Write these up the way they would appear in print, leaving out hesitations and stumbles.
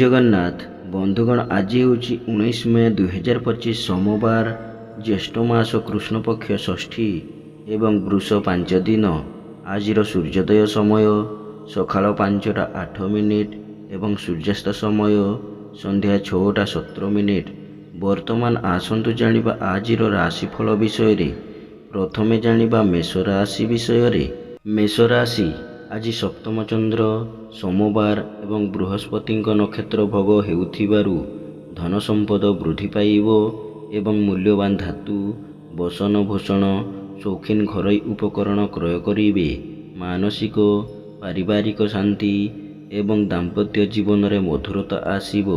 जगन्नाथ बंधुगण आज हूँ 19 मे 2025 सोमवार ज्येष्ठ मास कृष्ण पक्ष षष्ठी एवं वृष 5 दिन। आज सूर्योदय समय सकाल 5टा 8 मिनिट एवं सूर्यास्त समय संध्या 6टा 17 मिनिट। वर्तमान आसतु जानिबा आज राशिफल विषय रे। प्रथमे जानिबा मेष राशि विषय। मेष राशि आज सप्तम चंद्र सोमवार एवं बृहस्पति नक्षत्र भोग हेउथिबारु धन संपद वृद्धि पाइब एवं मूल्यवान धातु बसन भूषण शौखीन घरोई उपकरण क्रय करिवे। मानसिक पारिवारिक शांति एवं दाम्पत्य जीवन में मधुरता आसीब।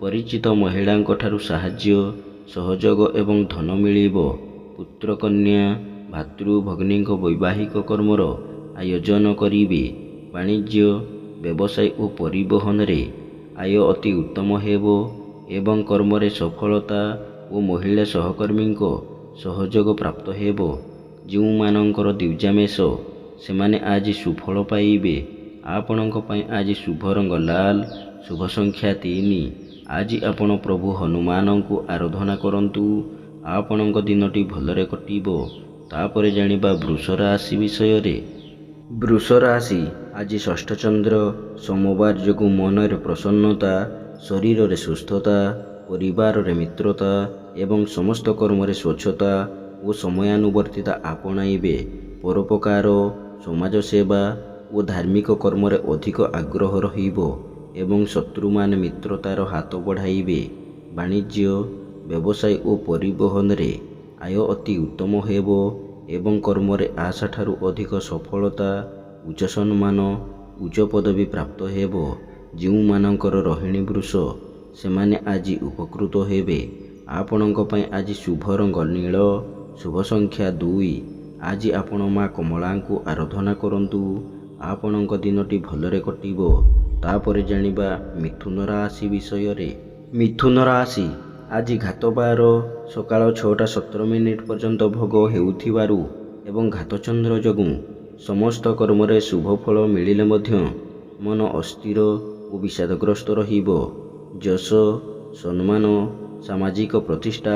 परिचित महिला साहाय्य सहयोग एवं धन मिलिब। पुत्र कन्या भातृ भगिनी वैवाहिक कर्मर आयोजन करिवे। वाणिज्य व्यवसाय और परिवहन रे आय अति उत्तम हेबो एवं कर्म रे सफलता और महिला सहकर्मी सहयोग प्राप्त हेबो। जो मानकर द्विजा मेष से माने आज सुफल पाइबे। आपणक पई आज शुभ रंग लाल, शुभ संख्या 3। आज आपण प्रभु हनुमान को आराधना करंतु। आपणक दिनटी भलरे कटिबो। तापरे जानिबा वृष राशि विषय रे। वृष राशि आज षष्ठ चंद्र सोमवार जो मन रे प्रसन्नता, शरीर रे सुस्थता, परिवार रे मित्रता एवं समस्त कर्म रे स्वच्छता और समयानुवर्तिता आपणाइबे। परोपकार, समाज सेवा और धार्मिक कर्म रे अधिक आग्रह रहिबो एवं शत्रु मान मित्रतार हाथ बढ़ाइबे। वाणिज्य व्यवसाय और परिवहन रे आय अति उत्तम हेबो एवं कर्म रे आशा ठारू अधिक सफलता, उच्च सम्मान, उच्च पदवी प्राप्त हेबो। जो मानकर रोहिणी वृष से माने आज उपकृत हेबे। आपणक पई आज शुभ रंग नील, शुभ संख्या 2। आज आपण माँ कमला को आराधना करंतु। आपणक दिनटी भलरे कटिबो। तापरे जानिबा मिथुन राशि विषय रे। मिथुन राशि आज घात 12 सकाल 6टा 17 मिनिट पर्यंत भोग हेउथिबारु एवं घात चंद्र जोगु समस्त कर्म रे शुभ फल मिलिले मध्य मन अस्थिर और विषादग्रस्त रहिबो। यश, सम्मान, सामाजिक प्रतिष्ठा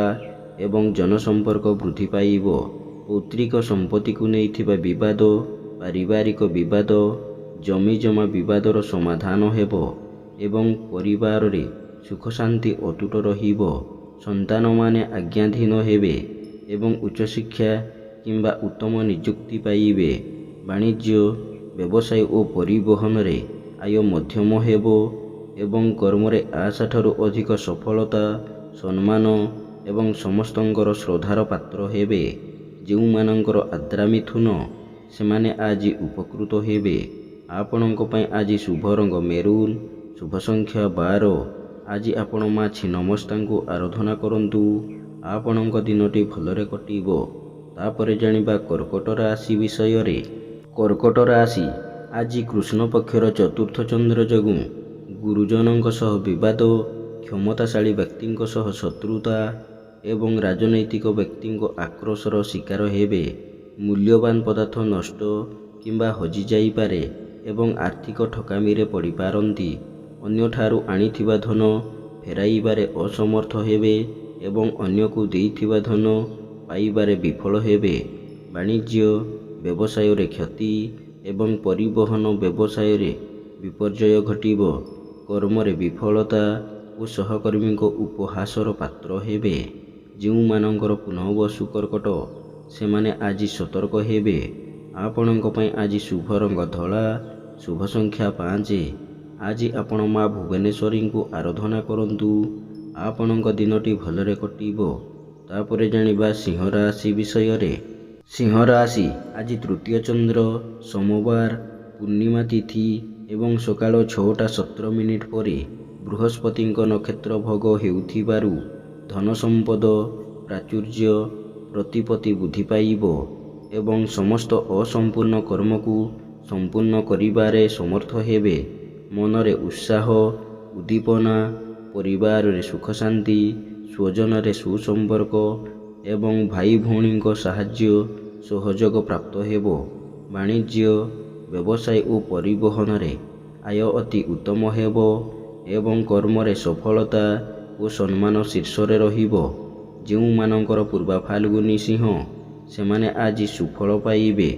एवं जनसंपर्क वृद्धि पाइब। पौत्रिक संपत्ति को नैथिबा विवाद, पारिवारिक विवाद, जमी जमा विवादर समाधान हेबो एवं परिवार रे सुख शांति अतुट रहिबो। संतान माने आज्ञाधीन हेबे एवं उच्च शिक्षा किंबा उत्तम नियुक्ति पाइबे। वाणिज्य व्यवसाय और परिवहन रे आय मध्यम हेबो एवं कर्म रे आशा ठारू अधिक सफलता, सम्मान एवं समस्तंकर श्रद्धार पात्र हेबे। जो मानकर आद्रा मिथुन से माने आज उपकृत हेबे। आपणक पई आज शुभ रंग मेरून, शुभ संख्या 12। आज आपण माँ छिन्नमस्ता को आराधना करंतु। आपणक दिनटी भलरे कटिबो। तापरे जानिबा कर्कट राशि विषय रे। कर्कट राशि आज कृष्ण पक्षर चतुर्थ चंद्र जोगु गुरुजनों सह विवाद, क्षमताशाली व्यक्ति सह शत्रुता एवं राजनैतिक व्यक्ति आक्रोशर शिकार हेबे। मूल्यवान पदार्थ नष्ट किंबा हजि जाई पारे एवं आर्थिक ठकामी रे पड़ी पारंती। अन्य ठारू आनिथिबा धन फेराइबारे असमर्थ हेबे एवं अन्य को देइथिबा धन पाइबारे विफल हेबे। वाणिज्य व्यवसाय रे क्षति एवं परिवहन व्यवसाय रे विपर्यय घटिब। कर्म रे विफलता और सहकर्मी को उपहासर पात्र हेबे। जो मानकर पुनःवसु कर्कट से माने आज सतर्क हेबे। आपणक पई आज शुभ रंग धला, शुभ संख्या 5। आज आपण माँ भुवनेश्वरी को आराधना करंतु। आपणक दिनटी भलरे कटिबो। तापरे जानिबा सिंह राशि विषय रे। सिंह राशि आज तृतीय चंद्र सोमवार पूर्णिमा तिथि एवं सकाल 6टा 17 मिनिट परे बृहस्पति नक्षत्र भोग हेउथिबारु धन संपद, प्राचुर्य, प्रतिपत्ति वृद्धि पाइब एवं समस्त असंपूर्ण कर्म को संपूर्ण करिबारे समर्थ हेबे। मन रे उत्साह, उद्दीपना, परिवार रे सुख शांति, स्वजन रे सुसंपर्क एवं भाई भौणी साहाय्य सहयोग प्राप्त हेबो। वाणिज्य व्यवसाय और परिवहन रे आय अति उत्तम हेबो ଏବଂ କର୍ମରେ ସଫଳତା ଓ ସମ୍ମାନ ଶୀର୍ଷରେ ରହିବ। ଯେଉଁମାନଙ୍କର ପୂର୍ବା ଫାଲ୍ଗୁନୀ ସିଂହ ସେମାନେ ଆଜି ସୁଫଳ ପାଇବେ।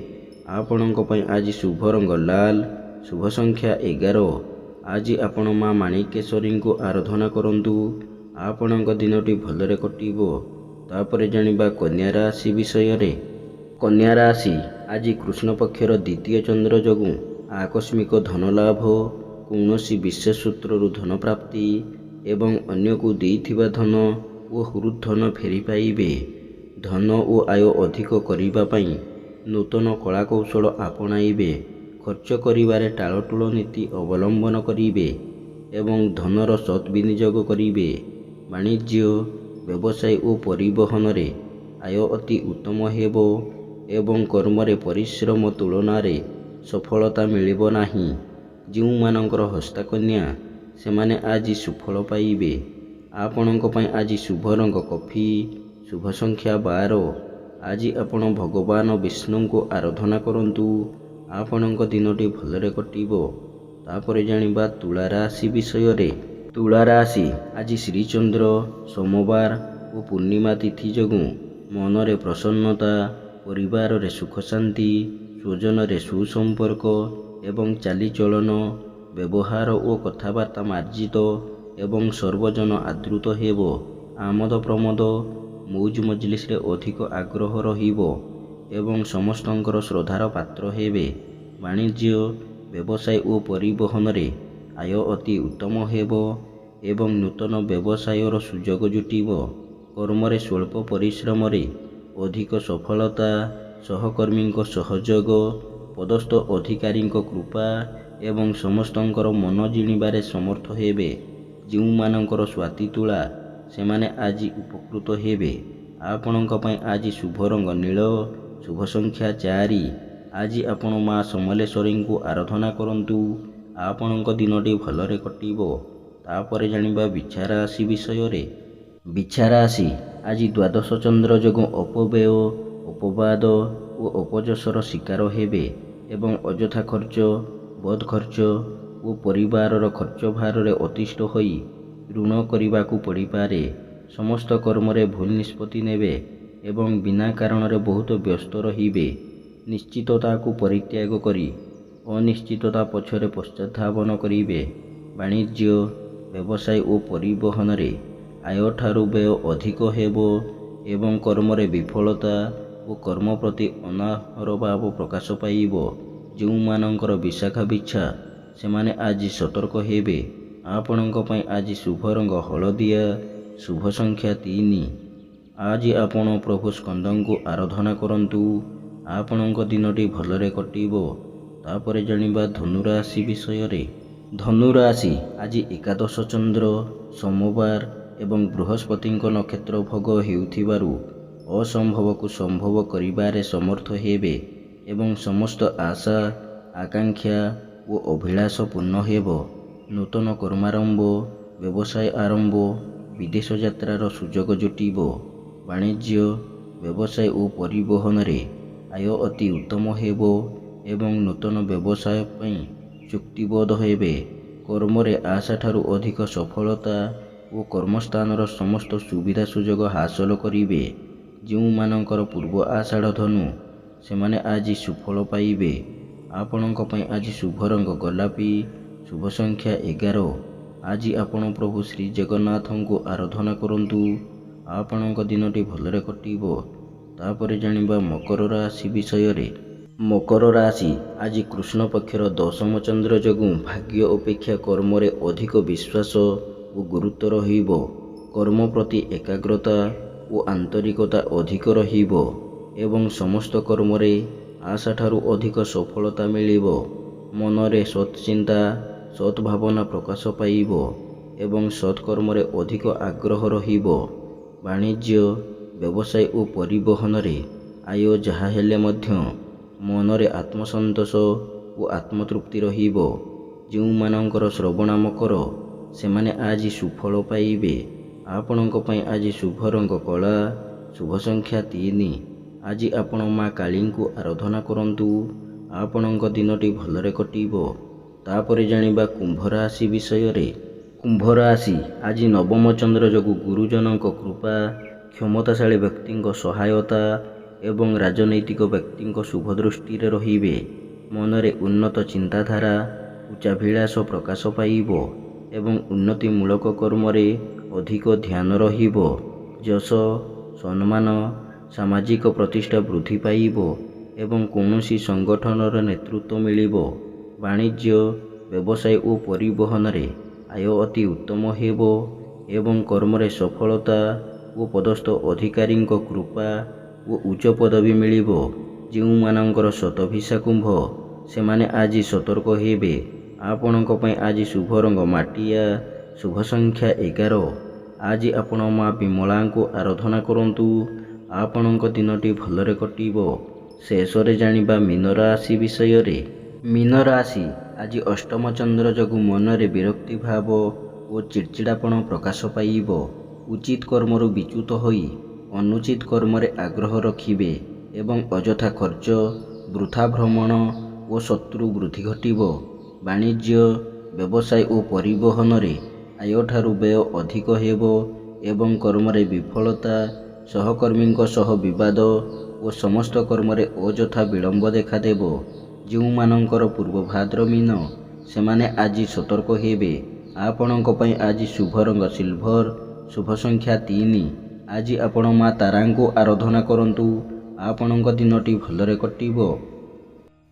ଆପଣଙ୍କ ପାଇଁ ଆଜି ଶୁଭ ରଙ୍ଗ ଲାଲ, ଶୁଭ ସଂଖ୍ୟା 11। ଆଜି ଆପଣ ମା ମାଣିକେଶ୍ୱରୀଙ୍କୁ ଆରାଧନା କରନ୍ତୁ। ଆପଣଙ୍କ ଦିନଟି ଭଲରେ କଟିବ। ତାପରେ ଜାଣିବା କନ୍ୟା ରାଶି ବିଷୟରେ। କନ୍ୟା ରାଶି ଆଜି କୃଷ୍ଣ ପକ୍ଷର ଦ୍ୱିତୀୟ ଚନ୍ଦ୍ର ଯୋଗୁଁ ଆକସ୍ମିକ ଧନଲାଭ, କୌଣସି ବିଶେଷ ସୂତ୍ରରୁ ଧନ ପ୍ରାପ୍ତି ଏବଂ ଅନ୍ୟକୁ ଦେଇଥିବା ଧନ ଓ ହୃଦ୍ଧନ ଫେରି ପାଇବେ। ଧନ ଓ ଆୟ ଅଧିକ କରିବା ପାଇଁ ନୂତନ କଳାକୌଶଳ ଆପଣାଇବେ। ଖର୍ଚ୍ଚ କରିବାରେ ଟାଳଟୁଳ ନୀତି ଅବଲମ୍ବନ କରିବେ ଏବଂ ଧନର ସତ୍ ବିନିଯୋଗ କରିବେ। ବାଣିଜ୍ୟ, ବ୍ୟବସାୟ ଓ ପରିବହନରେ ଆୟ ଅତି ଉତ୍ତମ ହେବ ଏବଂ କର୍ମରେ ପରିଶ୍ରମ ତୁଳନାରେ ସଫଳତା ମିଳିବ ନାହିଁ। ଯେଉଁମାନଙ୍କର ହସ୍ତକନ୍ୟା ସେମାନେ ଆଜି ସୁଫଳ ପାଇବେ। ଆପଣଙ୍କ ପାଇଁ ଆଜି ଶୁଭ ରଙ୍ଗ କଫି, ଶୁଭ ସଂଖ୍ୟା 12। ଆଜି ଆପଣ ଭଗବାନ ବିଷ୍ଣୁଙ୍କୁ ଆରାଧନା କରନ୍ତୁ। ଆପଣଙ୍କ ଦିନଟି ଭଲରେ କଟିବ। ତାପରେ ଜାଣିବା ତୁଳା ରାଶି ବିଷୟରେ। ତୁଳା ରାଶି ଆଜି ଶ୍ରୀଚନ୍ଦ୍ର, ସୋମବାର ଓ ପୂର୍ଣ୍ଣିମା ତିଥି ଯୋଗୁଁ ମନରେ ପ୍ରସନ୍ନତା, ପରିବାରରେ ସୁଖ ଶାନ୍ତି, ସ୍ୱଜନରେ ସୁସମ୍ପର୍କ ଏବଂ ଚାଲିଚଳନ, ବ୍ୟବହାର ଓ କଥାବାର୍ତ୍ତା ମାର୍ଜିତ ଏବଂ ସର୍ବଜନ ଆଦୃତ ହେବ। ଆମୋଦ ପ୍ରମୋଦ, ମୌଜ ମଜଲିସରେ ଅଧିକ ଆଗ୍ରହ ରହିବ ଏବଂ ସମସ୍ତଙ୍କର ଶ୍ରଦ୍ଧାର ପାତ୍ର ହେବେ। ବାଣିଜ୍ୟ, ବ୍ୟବସାୟ ଓ ପରିବହନରେ ଆୟ ଅତି ଉତ୍ତମ ହେବ ଏବଂ ନୂତନ ବ୍ୟବସାୟର ସୁଯୋଗ ଜୁଟିବ। କର୍ମରେ ସ୍ୱଳ୍ପ ପରିଶ୍ରମରେ ଅଧିକ ସଫଳତା, ସହକର୍ମୀଙ୍କ ସହଯୋଗ, ପଦସ୍ଥ ଅଧିକାରୀଙ୍କ କୃପା ଏବଂ ସମସ୍ତଙ୍କର ମନ ଜିଣିବାରେ ସମର୍ଥ ହେବେ। ଯେଉଁମାନଙ୍କର ସ୍ୱାତି ତୁଳା ସେମାନେ ଆଜି ଉପକୃତ ହେବେ। ଆପଣଙ୍କ ପାଇଁ ଆଜି ଶୁଭ ରଙ୍ଗ ନୀଳ, ଶୁଭ ସଂଖ୍ୟା 4। ଆଜି ଆପଣ ମା ସମଲେଶ୍ୱରୀଙ୍କୁ ଆରାଧନା କରନ୍ତୁ। ଆପଣଙ୍କ ଦିନଟି ଭଲରେ କଟିବ। ତାପରେ ଜାଣିବା ବିଛା ରାଶି ବିଷୟରେ। ବିଛା ରାଶି ଆଜି ଦ୍ୱାଦଶ ଚନ୍ଦ୍ର ଯୋଗୁଁ ଅପବ୍ୟୟ, ଅପବାଦ ଓ ଅପଯଶର ଶିକାର ହେବେ ଏବଂ ଅଯଥା ଖର୍ଚ୍ଚ, ବଦ୍ ଖର୍ଚ୍ଚ ଓ ପରିବାରର ଖର୍ଚ୍ଚ ଭାରରେ ଅତିଷ୍ଠ ହୋଇ ଋଣ କରିବାକୁ ପଡ଼ିପାରେ। ସମସ୍ତ କର୍ମରେ ଭୁଲ ନିଷ୍ପତ୍ତି ନେବେ ଏବଂ ବିନା କାରଣରେ ବହୁତ ବ୍ୟସ୍ତ ରହିବେ। ନିଶ୍ଚିତତାକୁ ପରିତ୍ୟାଗ କରି ଅନିଶ୍ଚିତତା ପଛରେ ପଶ୍ଚାତ୍ଧାବନ କରିବେ। ବାଣିଜ୍ୟ, ବ୍ୟବସାୟ ଓ ପରିବହନରେ ଆୟଠାରୁ ବ୍ୟୟ ଅଧିକ ହେବ ଏବଂ କର୍ମରେ ବିଫଳତା ଓ କର୍ମ ପ୍ରତି ଅନାହର ଭାବ ପ୍ରକାଶ ପାଇବ। ଯେଉଁମାନଙ୍କର ବିଶାଖା ବିଛା ସେମାନେ ଆଜି ସତର୍କ ହେବେ। ଆପଣଙ୍କ ପାଇଁ ଆଜି ଶୁଭ ରଙ୍ଗ ହଳଦିଆ, ଶୁଭ ସଂଖ୍ୟା 3। ଆଜି ଆପଣ ପ୍ରଭୁ ସ୍କନ୍ଦଙ୍କୁ ଆରାଧନା କରନ୍ତୁ। ଆପଣଙ୍କ ଦିନଟି ଭଲରେ କଟିବ। ତାପରେ ଜାଣିବା ଧନୁ ରାଶି ବିଷୟରେ। ଧନୁ ରାଶି ଆଜି ଏକାଦଶ ଚନ୍ଦ୍ର, ସୋମବାର ଏବଂ ବୃହସ୍ପତିଙ୍କ ନକ୍ଷତ୍ର ଭୋଗ ହେଉଥିବାରୁ ଅସମ୍ଭବକୁ ସମ୍ଭବ କରିବାରେ ସମର୍ଥ ହେବେ ଏବଂ ସମସ୍ତ ଆଶା, ଆକାଂକ୍ଷା ଓ ଅଭିଳାଷ ପୂର୍ଣ୍ଣ ହେବ। ନୂତନ କର୍ମାରମ୍ଭ, ବ୍ୟବସାୟ ଆରମ୍ଭ, ବିଦେଶ ଯାତ୍ରାର ସୁଯୋଗ ଜୁଟିବ। ବାଣିଜ୍ୟ, ବ୍ୟବସାୟ ଓ ପରିବହନରେ ଆୟ ଅତି ଉତ୍ତମ ହେବ ଏବଂ ନୂତନ ବ୍ୟବସାୟ ପାଇଁ ଚୁକ୍ତିବଦ୍ଧ ହେବେ। କର୍ମରେ ଆଶାଠାରୁ ଅଧିକ ସଫଳତା ଓ କର୍ମସ୍ଥାନର ସମସ୍ତ ସୁବିଧା ସୁଯୋଗ ହାସଲ କରିବେ। ଯେଉଁମାନଙ୍କର ପୂର୍ବ ଆଷାଢ଼ ଧନୁ ସେମାନେ ଆଜି ସୁଫଳ ପାଇବେ। ଆପଣଙ୍କ ପାଇଁ ଆଜି ଶୁଭ ରଙ୍ଗ ଗୋଲାପୀ, ଶୁଭ ସଂଖ୍ୟା 11। ଆଜି ଆପଣ ପ୍ରଭୁ ଶ୍ରୀ ଜଗନ୍ନାଥଙ୍କୁ ଆରାଧନା କରନ୍ତୁ। ଆପଣଙ୍କ ଦିନଟି ଭଲରେ କଟିବ। ତାପରେ ଜାଣିବା ମକର ରାଶି ବିଷୟରେ। ମକର ରାଶି ଆଜି କୃଷ୍ଣ ପକ୍ଷର ଦଶମ ଚନ୍ଦ୍ର ଯୋଗୁଁ ଭାଗ୍ୟ ଅପେକ୍ଷା କର୍ମରେ ଅଧିକ ବିଶ୍ୱାସ ଓ ଗୁରୁତ୍ୱ ରହିବ। କର୍ମ ପ୍ରତି ଏକାଗ୍ରତା ଓ ଆନ୍ତରିକତା ଅଧିକ ରହିବ ଏବଂ ସମସ୍ତ କର୍ମରେ ଆଶାଠାରୁ ଅଧିକ ସଫଳତା ମିଳିବ। ମନରେ ସତ୍ ଚିନ୍ତା, ସତ୍ ଭାବନା ପ୍ରକାଶ ପାଇବ ଏବଂ ସତ୍କର୍ମରେ ଅଧିକ ଆଗ୍ରହ ରହିବ। ବାଣିଜ୍ୟ, ବ୍ୟବସାୟ ଓ ପରିବହନରେ ଆୟ ଯାହା ହେଲେ ମଧ୍ୟ ମନରେ ଆତ୍ମସନ୍ତୋଷ ଓ ଆତ୍ମତୃପ୍ତି ରହିବ। ଯେଉଁମାନଙ୍କର ଶ୍ରବଣ ମକର ସେମାନେ ଆଜି ସୁଫଳ ପାଇବେ। ଆପଣଙ୍କ ପାଇଁ ଆଜି ଶୁଭ ରଙ୍ଗ କଳା, ଶୁଭ ସଂଖ୍ୟା 3। ଆଜି ଆପଣ ମା କାଳୀଙ୍କୁ ଆରାଧନା କରନ୍ତୁ। ଆପଣଙ୍କ ଦିନଟି ଭଲରେ କଟିବ। ତାପରେ ଜାଣିବା କୁମ୍ଭ ରାଶି ବିଷୟରେ। କୁମ୍ଭ ରାଶି ଆଜି ନବମ ଚନ୍ଦ୍ର ଯୋଗୁଁ ଗୁରୁଜନଙ୍କ କୃପା, କ୍ଷମତାଶାଳୀ ବ୍ୟକ୍ତିଙ୍କ ସହାୟତା ଏବଂ ରାଜନୈତିକ ବ୍ୟକ୍ତିଙ୍କ ଶୁଭ ଦୃଷ୍ଟିରେ ରହିବେ। ମନରେ ଉନ୍ନତ ଚିନ୍ତାଧାରା, ଉଚ୍ଚାଭିଳାଷ ପ୍ରକାଶ ପାଇବ ଏବଂ ଉନ୍ନତିମୂଳକ କର୍ମରେ ଅଧିକ ଧ୍ୟାନ ରହିବ। ଯଶ, ସମ୍ମାନ, ସାମାଜିକ ପ୍ରତିଷ୍ଠା ବୃଦ୍ଧି ପାଇବ ଏବଂ କୌଣସି ସଂଗଠନର ନେତୃତ୍ୱ ମିଳିବ। ବାଣିଜ୍ୟ, ବ୍ୟବସାୟ ଓ ପରିବହନରେ ଆୟ ଅତି ଉତ୍ତମ ହେବ ଏବଂ କର୍ମରେ ସଫଳତା ଓ ପଦସ୍ଥ ଅଧିକାରୀଙ୍କ କୃପା ଓ ଉଚ୍ଚ ପଦବୀ ମିଳିବ। ଯେଉଁମାନଙ୍କର ଶତଭିଷା କୁମ୍ଭ, ସେମାନେ ଆଜି ସତର୍କ ହେବେ। ଆପଣଙ୍କ ପାଇଁ ଆଜି ଶୁଭ ରଙ୍ଗ ମାଟିଆ, ଶୁଭ ସଂଖ୍ୟା 11। ଆଜି ଆପଣ ମା ବିମଳାଙ୍କୁ ଆରାଧନା କରନ୍ତୁ। ଆପଣଙ୍କ ଦିନଟି ଭଲରେ କଟିବ। ଶେଷରେ ଜାଣିବା ମୀନ ରାଶି ବିଷୟରେ। ମୀନ ରାଶି ଆଜି ଅଷ୍ଟମ ଚନ୍ଦ୍ର ଯୋଗୁଁ ମନରେ ବିରକ୍ତି ଭାବ ଓ ଚିଡ଼ଚିଡ଼ାପଣ ପ୍ରକାଶ ପାଇବ। ଉଚିତ କର୍ମରୁ ବିଚ୍ୟୁତ ହୋଇ ଅନୁଚିତ କର୍ମରେ ଆଗ୍ରହ ରଖିବେ ଏବଂ ଅଯଥା ଖର୍ଚ୍ଚ, ବୃଥା ଭ୍ରମଣ ଓ ଶତ୍ରୁ ବୃଦ୍ଧି ଘଟିବ। ବାଣିଜ୍ୟ, ବ୍ୟବସାୟ ଓ ପରିବହନରେ ଆୟଠାରୁ ବ୍ୟୟ ଅଧିକ ହେବ ଏବଂ କର୍ମରେ ବିଫଳତା, ସହକର୍ମୀଙ୍କ ସହ ବିବାଦ ଓ ସମସ୍ତ କର୍ମରେ ଅଯଥା ବିଳମ୍ବ ଦେଖାଦେବ। ଯେଉଁମାନଙ୍କର ପୂର୍ବଭାଦ୍ର ମୀନ, ସେମାନେ ଆଜି ସତର୍କ ହେବେ। ଆପଣଙ୍କ ପାଇଁ ଆଜି ଶୁଭ ରଙ୍ଗ ସିଲଭର, ଶୁଭ ସଂଖ୍ୟା 3। ଆଜି ଆପଣ ମା ତାରାଙ୍କୁ ଆରାଧନା କରନ୍ତୁ। ଆପଣଙ୍କ ଦିନଟି ଭଲରେ କଟିବ।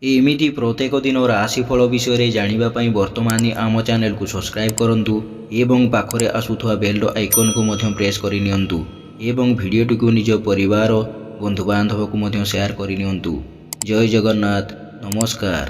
ଏମିତି ପ୍ରତ୍ୟେକ ଦିନ ରାଶିଫଳ ବିଷୟରେ ଜାଣିବା ପାଇଁ ବର୍ତ୍ତମାନ ଆମ ଚ୍ୟାନେଲକୁ ସବସ୍କ୍ରାଇବ୍ କରନ୍ତୁ ଏବଂ ପାଖରେ ଆସୁଥିବା ବେଲ୍ ଆଇକନକୁ ମଧ୍ୟ ପ୍ରେସ୍ କରିନିଅନ୍ତୁ ଏବଂ ଭିଡ଼ିଓଟିକୁ ନିଜ ପରିବାର, ବନ୍ଧୁବାନ୍ଧବକୁ ମଧ୍ୟ ସେୟାର କରିନିଅନ୍ତୁ। ଜୟ ଜଗନ୍ନାଥ। ନମସ୍କାର।